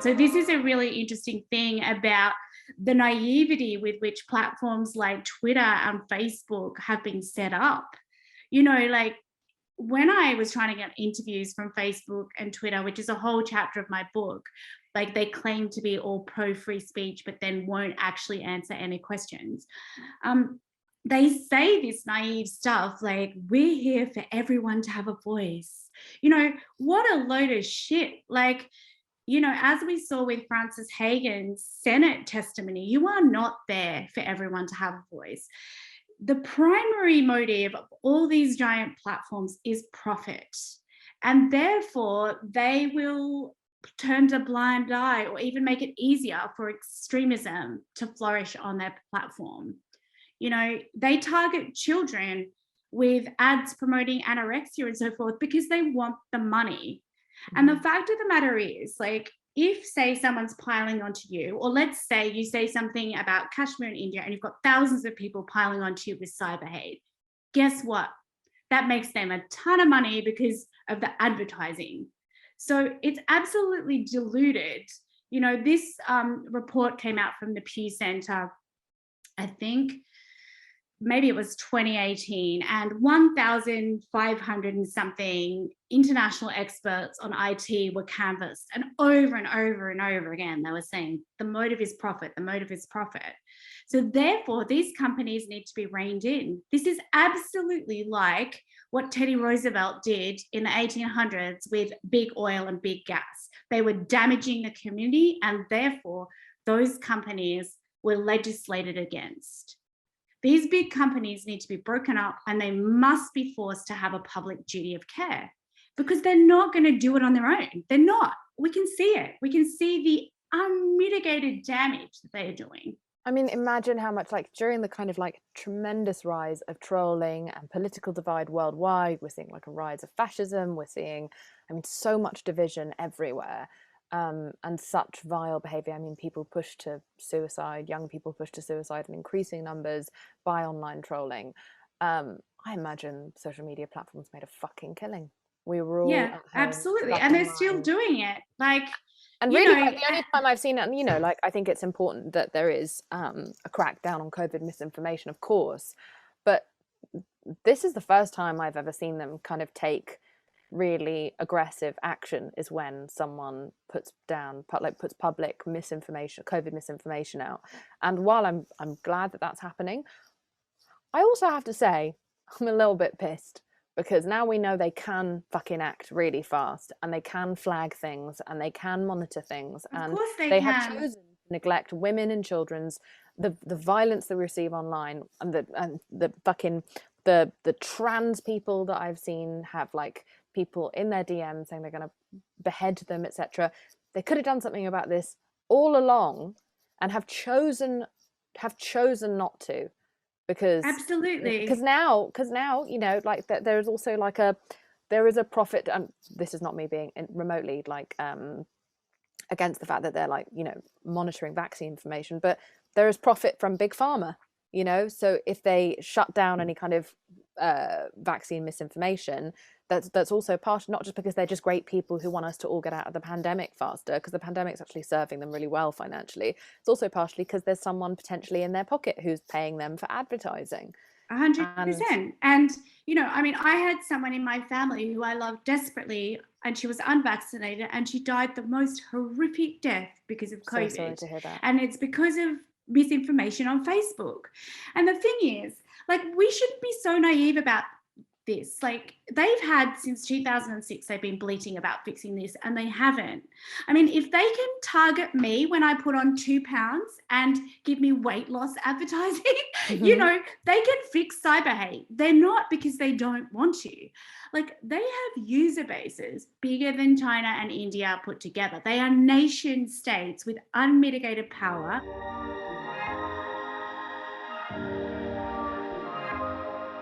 So this is a really interesting thing about the naivety with which platforms like Twitter and Facebook have been set up. Like when I was trying to get interviews from Facebook and Twitter, which is a whole chapter of my book, like they claim to be all pro free speech, but then won't actually answer any questions. They say this naive stuff like, we're here for everyone to have a voice. What a load of shit. Like, as we saw with Frances Hagan's Senate testimony, you are not there for everyone to have a voice. The primary motive of all these giant platforms is profit. And therefore, they will turn a blind eye or even make it easier for extremism to flourish on their platform. They target children with ads promoting anorexia and so forth because they want the money. And the fact of the matter is, like, if, say, someone's piling onto you, or let's say you say something about Kashmir in India and you've got thousands of people piling onto you with cyber hate, guess what? That makes them a ton of money because of the advertising. So it's absolutely diluted. This report came out from the Pew Center, I think, maybe it was 2018, and 1,500 and something international experts on IT were canvassed, and over and over and over again, they were saying the motive is profit, the motive is profit. So therefore, these companies need to be reined in. This is absolutely like what Teddy Roosevelt did in the 1800s with big oil and big gas. They were damaging the community, and therefore those companies were legislated against. These big companies need to be broken up, and they must be forced to have a public duty of care, because they're not going to do it on their own. They're not. We can see it. We can see the unmitigated damage that they are doing. I mean, imagine how much, like, during the kind of like tremendous rise of trolling and political divide worldwide, we're seeing like a rise of fascism. We're seeing, so much division everywhere. And such vile behavior. People pushed to suicide, young people pushed to suicide in increasing numbers by online trolling. I imagine social media platforms made a fucking killing. We were all at home, absolutely, and they're still doing it. And really, the only time I've seen it, I think it's important that there is a crackdown on COVID misinformation, of course, but this is the first time I've ever seen them kind of take really aggressive action, is when someone puts public misinformation, COVID misinformation out. And while I'm glad that that's happening, I also have to say I'm a little bit pissed, because now we know they can fucking act really fast, and they can flag things, and they can monitor things, and they have chosen to neglect women and children's the violence that we receive online, and the trans people that I've seen have like people in their DMs saying they're going to behead them, etc. They could have done something about this all along, and have chosen not to, because absolutely, because now like there is also like there is a profit, and this is not me being remotely like against the fact that they're like monitoring vaccine information, but there is profit from big pharma. So if they shut down any kind of vaccine misinformation, that's also part, not just because they're just great people who want us to all get out of the pandemic faster, because the pandemic's actually serving them really well financially. It's also partially because there's someone potentially in their pocket who's paying them for advertising. 100%. And I had someone in my family who I loved desperately, and she was unvaccinated, and she died the most horrific death because of COVID. So sorry to hear that. And it's because of misinformation on Facebook. And the thing is, like, we shouldn't be so naive about this. Like, they've had since 2006, they've been bleating about fixing this, and they haven't. If they can target me when I put on 2 pounds and give me weight loss advertising, they can fix cyber hate. They're not because they don't want to. Like, they have user bases bigger than China and India put together. They are nation states with unmitigated power.